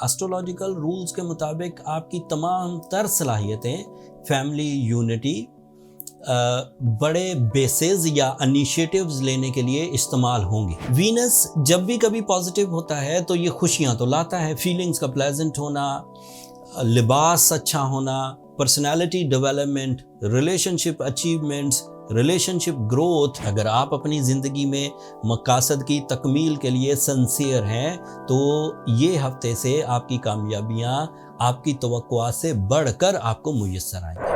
Astrological rules के मुताबिक आपकी तमाम तर सलाहियतें फैमिली यूनिटी, बड़े बेसेस या इनिशिएटिव्स लेने के लिए इस्तेमाल होंगी। वीनस जब भी कभी पॉजिटिव होता है तो ये खुशियाँ तो लाता है, फीलिंग्स का प्लेजेंट होना, लिबास अच्छा होना, personality development, relationship achievements, relationship growth. अगर आप अपनी ज़िंदगी में मकासद की तकमील के लिए सिंसियर हैं तो ये हफ्ते से आपकी कामयाबियाँ आपकी तवक्कुआ से बढ़कर आपको मुयस्सर आएंगी।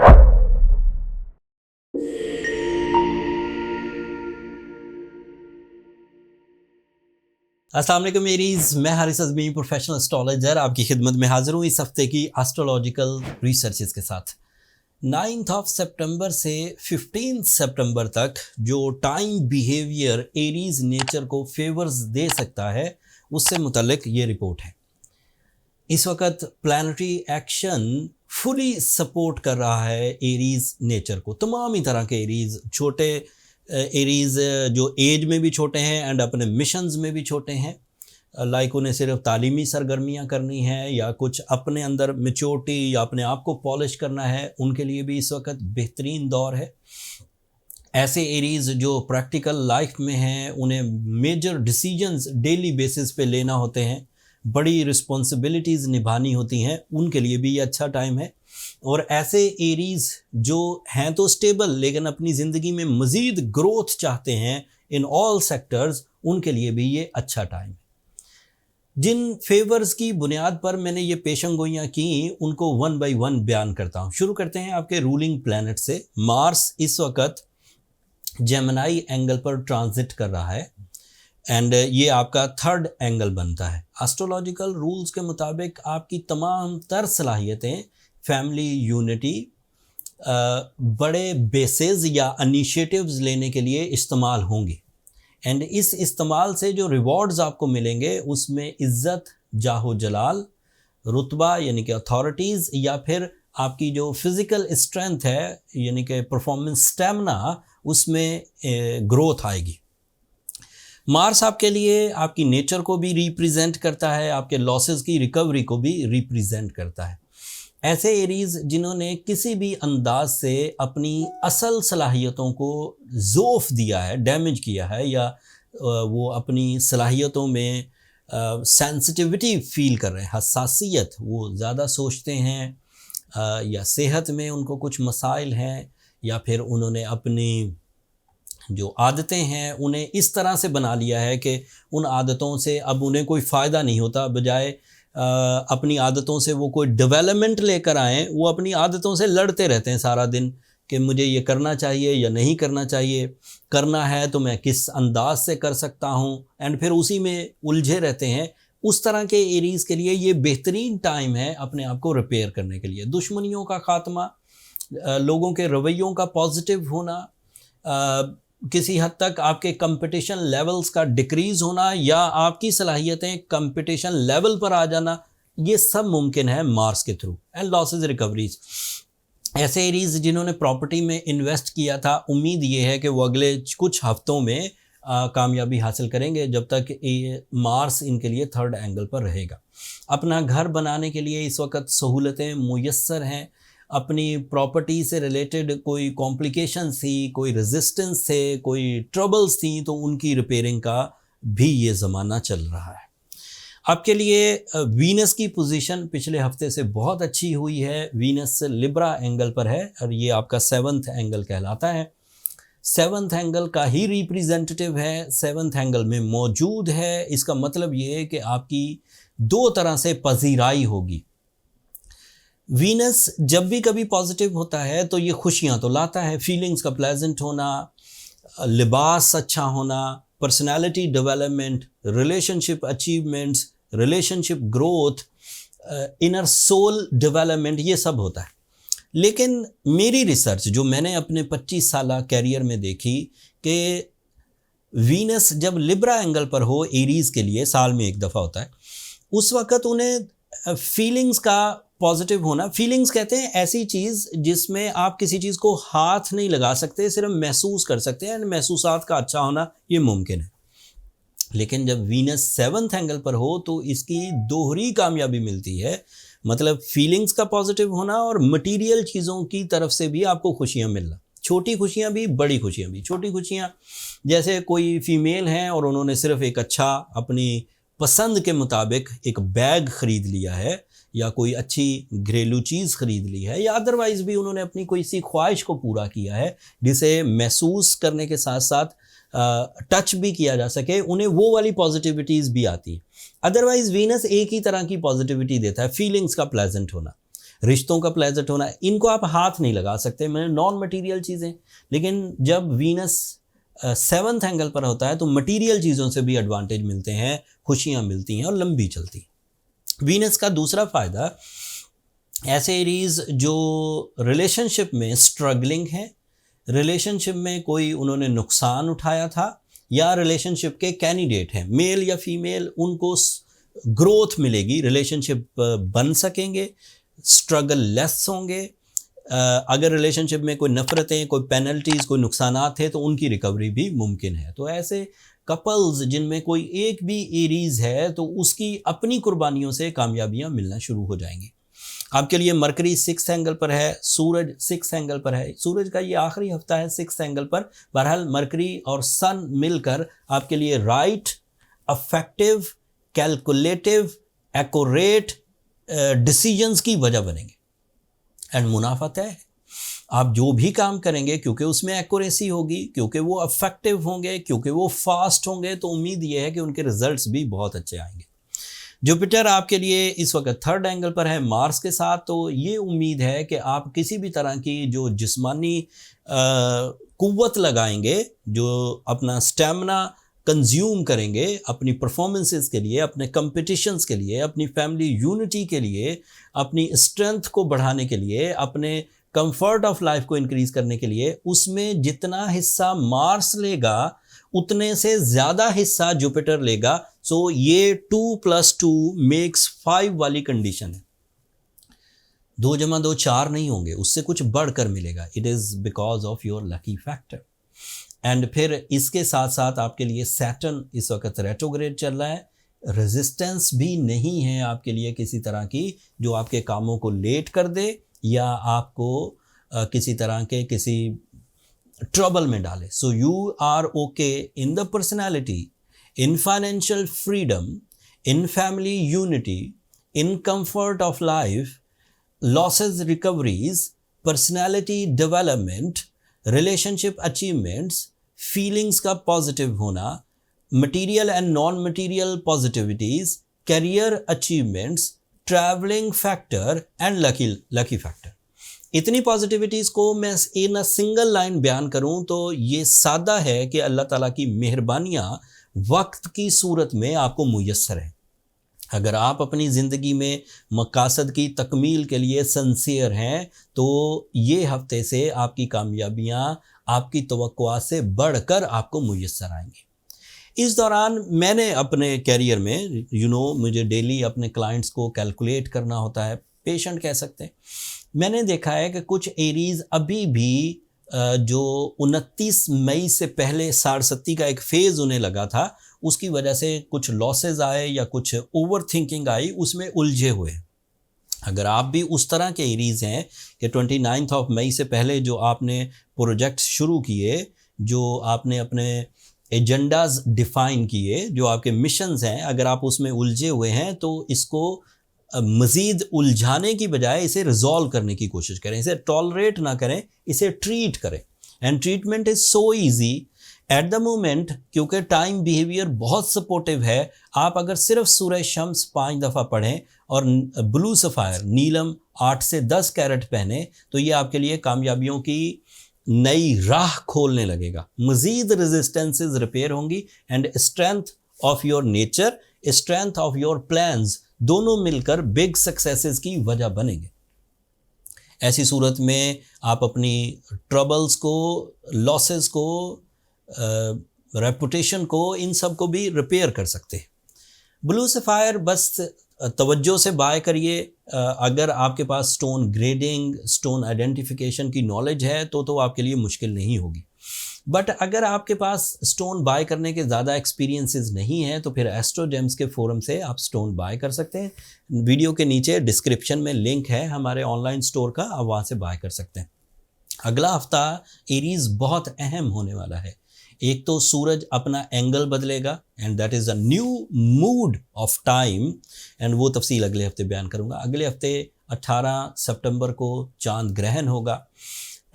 अस्सलाम वालेकुम मेरीज, मैं हारिस अज़मी प्रोफेशनल एस्ट्रोलॉजर आपकी खिदमत में हाजिर हूँ इस हफ्ते की एस्ट्रोलॉजिकल रिसर्चेस के साथ। 9 सितंबर से 15 सितंबर तक जो टाइम बिहेवियर एरीज नेचर को फेवर्स दे सकता है उससे मुतल्लिक ये रिपोर्ट है। इस वक्त प्लानिटरी एक्शन फुली सपोर्ट कर रहा है एरीज नेचर को। तमाम ही तरह के एरीज, छोटे एरीज जो एज में भी छोटे हैं एंड अपने मिशंस में भी छोटे हैं, लाइक उन्हें सिर्फ तालीमी सरगर्मियाँ करनी है या कुछ अपने अंदर मैच्योरिटी या अपने आप को पॉलिश करना है, उनके लिए भी इस वक्त बेहतरीन दौर है। ऐसे एरीज जो प्रैक्टिकल लाइफ में हैं, उन्हें मेजर डिसीजंस डेली बेसिस पे लेना होते हैं, बड़ी रिस्पॉन्सिबिलिटीज़ निभानी होती हैं, उनके लिए भी ये अच्छा टाइम है। और ऐसे एरीज जो हैं तो स्टेबल लेकिन अपनी ज़िंदगी में मज़ीद ग्रोथ चाहते हैं इन ऑल सेक्टर्स, उनके लिए भी ये अच्छा टाइम है। जिन फेवर्स की बुनियाद पर मैंने ये पेशंगोइयाँ की उनको वन बाय वन बयान करता हूँ। शुरू करते हैं आपके रूलिंग प्लैनेट से। मार्स इस वक्त जेमिनी एंगल पर ट्रांजिट कर रहा है एंड ये आपका थर्ड एंगल बनता है। एस्ट्रोलॉजिकल रूल्स के मुताबिक आपकी तमाम तर सलाहियतें फैमिली यूनिटी, बड़े बेसेस या इनिशिएटिव्स लेने के लिए इस्तेमाल होंगी एंड इस इस्तेमाल से जो रिवॉर्ड्स आपको मिलेंगे उसमें इज़्ज़त, जाहो जलाल, रुतबा यानी कि अथॉरिटीज़, या फिर आपकी जो फिज़िकल स्ट्रेंथ है यानी कि परफॉर्मेंस स्टेमिना, उसमें ग्रोथ आएगी। मार्स आपके लिए आपकी नेचर को भी रिप्रेजेंट करता है, आपके लॉसेस की रिकवरी को भी रिप्रेजेंट करता है। ऐसे एरीज जिन्होंने किसी भी अंदाज से अपनी असल सलाहियतों को ज़ोफ़ दिया है, डैमेज किया है, या वो अपनी सलाहियतों में सेंसिटिविटी फ़ील कर रहे हैं, हसासियत, वो ज़्यादा सोचते हैं, या सेहत में उनको कुछ मसाइल हैं, या फिर उन्होंने अपनी जो आदतें हैं उन्हें इस तरह से बना लिया है कि उन आदतों से अब उन्हें कोई फ़ायदा नहीं होता, बजाय अपनी आदतों से वो कोई डेवलपमेंट लेकर आएँ, वो अपनी आदतों से लड़ते रहते हैं सारा दिन कि मुझे ये करना चाहिए या नहीं करना चाहिए, करना है तो मैं किस अंदाज से कर सकता हूँ, एंड फिर उसी में उलझे रहते हैं। उस तरह के एरीज़ के लिए ये बेहतरीन टाइम है अपने आप को रिपेयर करने के लिए। दुश्मनियों का ख़ात्मा, लोगों के रवैयों का पॉजिटिव होना, किसी हद तक आपके कंपटीशन लेवल्स का डिक्रीज़ होना या आपकी सलाहियतें कंपटीशन लेवल पर आ जाना, ये सब मुमकिन है मार्स के थ्रू। एंड लॉसेस रिकवरीज, ऐसे एरीज जिन्होंने प्रॉपर्टी में इन्वेस्ट किया था, उम्मीद ये है कि वो अगले कुछ हफ्तों में कामयाबी हासिल करेंगे जब तक मार्स इनके लिए थर्ड एंगल पर रहेगा। अपना घर बनाने के लिए इस वक्त सहूलतें मुयस्सर हैं। अपनी प्रॉपर्टी से रिलेटेड कोई कॉम्प्लिकेशन थी, कोई रेजिस्टेंस थे, कोई ट्रबल्स थी, तो उनकी रिपेयरिंग का भी ये ज़माना चल रहा है। आपके लिए वीनस की पोजीशन पिछले हफ्ते से बहुत अच्छी हुई है। वीनस लिब्रा एंगल पर है और ये आपका 7th एंगल कहलाता है। 7th एंगल का ही रिप्रेजेंटेटिव है, 7th एंगल में मौजूद है। इसका मतलब ये है कि आपकी दो तरह से पजीराई होगी। वीनस जब भी कभी पॉजिटिव होता है तो ये खुशियाँ तो लाता है, फीलिंग्स का प्लेजेंट होना, लिबास अच्छा होना, personality development, relationship achievements, relationship growth, inner soul development, ये सब होता है। लेकिन मेरी रिसर्च जो मैंने अपने 25 साल कैरियर में देखी कि वीनस जब लिब्रा एंगल पर हो एरीज़ के लिए, साल में एक दफ़ा होता है, उस वक़्त उन्हें फीलिंग्स का पॉजिटिव होना, फीलिंग्स कहते हैं ऐसी चीज़ जिसमें आप किसी चीज़ को हाथ नहीं लगा सकते, सिर्फ महसूस कर सकते हैं, महसूसात का अच्छा होना ये मुमकिन है। लेकिन जब वीनस 7th एंगल पर हो तो इसकी दोहरी कामयाबी मिलती है, मतलब फीलिंग्स का पॉजिटिव होना और मटेरियल चीज़ों की तरफ से भी आपको खुशियाँ मिलना, छोटी खुशियाँ भी बड़ी खुशियाँ भी। छोटी खुशियाँ जैसे कोई फीमेल हैं और उन्होंने सिर्फ एक अच्छा अपनी पसंद के मुताबिक एक बैग ख़रीद लिया है या कोई अच्छी घरेलू चीज़ ख़रीद ली है या अदरवाइज़ भी उन्होंने अपनी कोई सी ख्वाहिश को पूरा किया है जिसे महसूस करने के साथ साथ टच भी किया जा सके, उन्हें वो वाली पॉजिटिविटीज़ भी आती है। अदरवाइज़ वीनस एक ही तरह की पॉजिटिविटी देता है, फीलिंग्स का प्लेजेंट होना, रिश्तों का प्लेजेंट होना। इनको आप हाथ नहीं लगा सकते, मैंने नॉन मटीरियल चीज़ें। लेकिन जब वीनस 7th एंगल पर होता है तो मटीरियल चीज़ों से भी एडवांटेज मिलते हैं, खुशियाँ मिलती हैं और लंबी चलती हैं। वीनस का दूसरा फ़ायदा, ऐसे एरीज जो रिलेशनशिप में स्ट्रगलिंग है, रिलेशनशिप में कोई उन्होंने नुकसान उठाया था या रिलेशनशिप के कैंडिडेट हैं मेल या फीमेल, उनको ग्रोथ मिलेगी, रिलेशनशिप बन सकेंगे, स्ट्रगल लेस होंगे। अगर रिलेशनशिप में कोई नफ़रतें, कोई पेनल्टीज़, कोई नुकसानात है तो उनकी रिकवरी भी मुमकिन है। तो ऐसे कपल्स जिनमें कोई एक भी एरीज़ है तो उसकी अपनी कुर्बानियों से कामयाबियाँ मिलना शुरू हो जाएंगी। आपके लिए मरकरी 6th एंगल पर है, सूरज 6th एंगल पर है। सूरज का ये आखिरी हफ्ता है 6th एंगल पर। बहरहाल मरकरी और सन मिलकर आपके लिए right, affective, calculative, accurate decisions की वजह बनेंगे एंड मुनाफा तय है। आप जो भी काम करेंगे क्योंकि उसमें एक्यूरेसी होगी, क्योंकि वो अफेक्टिव होंगे, क्योंकि वो फास्ट होंगे, तो उम्मीद ये है कि उनके रिजल्ट्स भी बहुत अच्छे आएंगे। जुपिटर आपके लिए इस वक्त 3rd एंगल पर है मार्स के साथ, तो ये उम्मीद है कि आप किसी भी तरह की जो जिस्मानी कुव्वत लगाएंगे, जो अपना स्टेमिना कंज्यूम करेंगे अपनी परफॉर्मेंसेस के लिए, अपने कंपटीशंस के लिए, अपनी फैमिली यूनिटी के लिए, अपनी स्ट्रेंथ को बढ़ाने के लिए, अपने कंफर्ट ऑफ लाइफ को इंक्रीज़ करने के लिए, उसमें जितना हिस्सा मार्स लेगा उतने से ज़्यादा हिस्सा जुपिटर लेगा। सो ये 2 + 2 मेक्स 5 वाली कंडीशन है। 2 + 2 4 नहीं होंगे, उससे कुछ बढ़कर मिलेगा। It is because of your lucky factor. And फिर इसके साथ साथ आपके लिए सैटर्न इस वक्त रेट्रोग्रेड चल रहा है। रेजिस्टेंस भी नहीं है आपके लिए किसी तरह की जो आपके कामों को लेट कर दे या आपको किसी तरह के किसी ट्रबल में डाले। So you are okay in the personality, in financial freedom, in family unity, in comfort of life, losses recoveries, personality development, relationship achievements, feelings का पॉजिटिव होना, material and non material positivities, career achievements, travelling factor and lucky factor. इतनी positivities को मैं इन a single line बयान करूं तो ये सादा है कि अल्लाह ताला की मेहरबानियां वक्त की सूरत में आपको मुयस्सर है। अगर आप अपनी ज़िंदगी में मकासद की तकमील के लिए सिंसियर हैं तो ये हफ्ते से आपकी कामयाबियां आपकी तवक्कुआत से बढ़कर आपको मुयस्सर आएंगी। इस दौरान मैंने अपने कैरियर में मुझे डेली अपने क्लाइंट्स को कैलकुलेट करना होता है, पेशेंट कह सकते हैं। मैंने देखा है कि कुछ एरीज अभी भी जो 29 मई से पहले 60 का एक फेज़ उन्हें लगा था, उसकी वजह से कुछ लॉसेज आए या कुछ ओवर थिंकिंग आई, उसमें उलझे हुए। अगर आप भी उस तरह के एरीज हैं कि 29 मई से पहले जो आपने प्रोजेक्ट शुरू किए, जो आपने अपने एजेंडाज डिफ़ाइन किए, जो आपके मिशंस हैं, अगर आप उसमें उलझे हुए हैं तो इसको मज़ीद उलझाने की बजाय इसे रिजॉल्व करने की कोशिश करें, इसे टॉलरेट ना करें, इसे ट्रीट करें। And treatment is so easy at the moment, क्योंकि टाइम बिहेवियर बहुत सपोर्टिव है। आप अगर सिर्फ सूरह शम्स 5 दफ़ा पढ़ें और ब्लू सफ़ायर नीलम 8 से 10 कैरेट पहने तो ये आपके लिए कामयाबियों की नई राह खोलने लगेगा। मज़ीद रेजिस्टेंसेस रिपेयर होंगी and strength of your nature, strength of your plans दोनों मिलकर बिग सक्सेसेस की वजह बनेंगे। ऐसी सूरत में आप अपनी ट्रबल्स को, लॉसेस को, रेपुटेशन को, इन सब को भी रिपेयर कर सकते हैं। ब्लू सफ़ायर बस तवज्जो से बाय करिए। अगर आपके पास स्टोन ग्रेडिंग, स्टोन आइडेंटिफिकेशन की नॉलेज है तो आपके लिए मुश्किल नहीं होगी। बट अगर आपके पास स्टोन बाय करने के ज़्यादा एक्सपीरियंसेस नहीं हैं तो फिर एस्ट्रोजेम्स के फोरम से आप स्टोन बाय कर सकते हैं। वीडियो के नीचे डिस्क्रिप्शन में लिंक है हमारे ऑनलाइन स्टोर का, आप वहाँ से बाय कर सकते हैं। अगला हफ्ता एरीज बहुत अहम होने वाला है। एक तो सूरज अपना एंगल बदलेगा and that is a new mood off time, and वो तफसील अगले हफ्ते बयान करूँगा। अगले हफ्ते 18 सितंबर को चांद ग्रहण होगा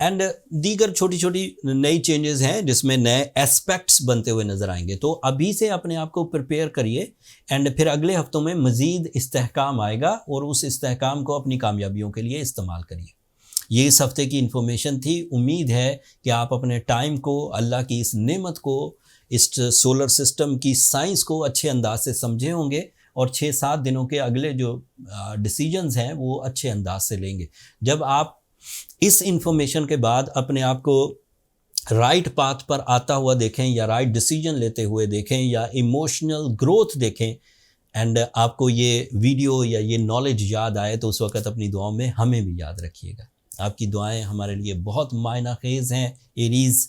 एंड दीगर छोटी छोटी नई चेंजेस हैं जिसमें नए एस्पेक्ट्स बनते हुए नज़र आएंगे। तो अभी से अपने आप को प्रिपेयर करिए एंड फिर अगले हफ्तों में मज़ीद इस्तेहकाम आएगा और उस इस्तेहकाम को अपनी कामयाबियों के लिए इस्तेमाल करिए। ये इस हफ्ते की इन्फॉर्मेशन थी। उम्मीद है कि आप अपने टाइम को, अल्लाह की इस नेमत को, इस सोलर सिस्टम की साइंस को अच्छे अंदाज से समझे होंगे और 6-7 दिनों के अगले जो डिसीजंस हैं वो अच्छे अंदाज से लेंगे। जब आप इस इंफॉर्मेशन के बाद अपने आप को राइट पाथ पर आता हुआ देखें या राइट डिसीजन लेते हुए देखें या इमोशनल ग्रोथ देखें एंड आपको ये वीडियो या ये नॉलेज याद आए तो उस वक़्त अपनी दुआओं में हमें भी याद रखिएगा। आपकी दुआएं हमारे लिए बहुत मायना खेज़ हैं एरीज़,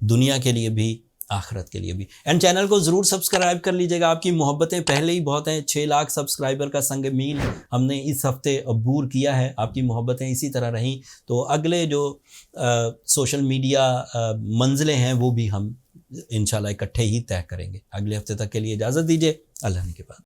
दुनिया के लिए भी, आखिरत के लिए भी। एंड चैनल को ज़रूर सब्सक्राइब कर लीजिएगा। आपकी मोहब्बतें पहले ही बहुत हैं। 6 लाख सब्सक्राइबर का संग मील हमने इस हफ्ते अबूर किया है। आपकी मोहब्बतें इसी तरह रहीं तो अगले जो सोशल मीडिया मंजिलें हैं वो भी हम इंशाल्लाह इकट्ठे ही तय करेंगे। अगले हफ्ते तक के लिए इजाज़त दीजिए। अल्लाह के बाद।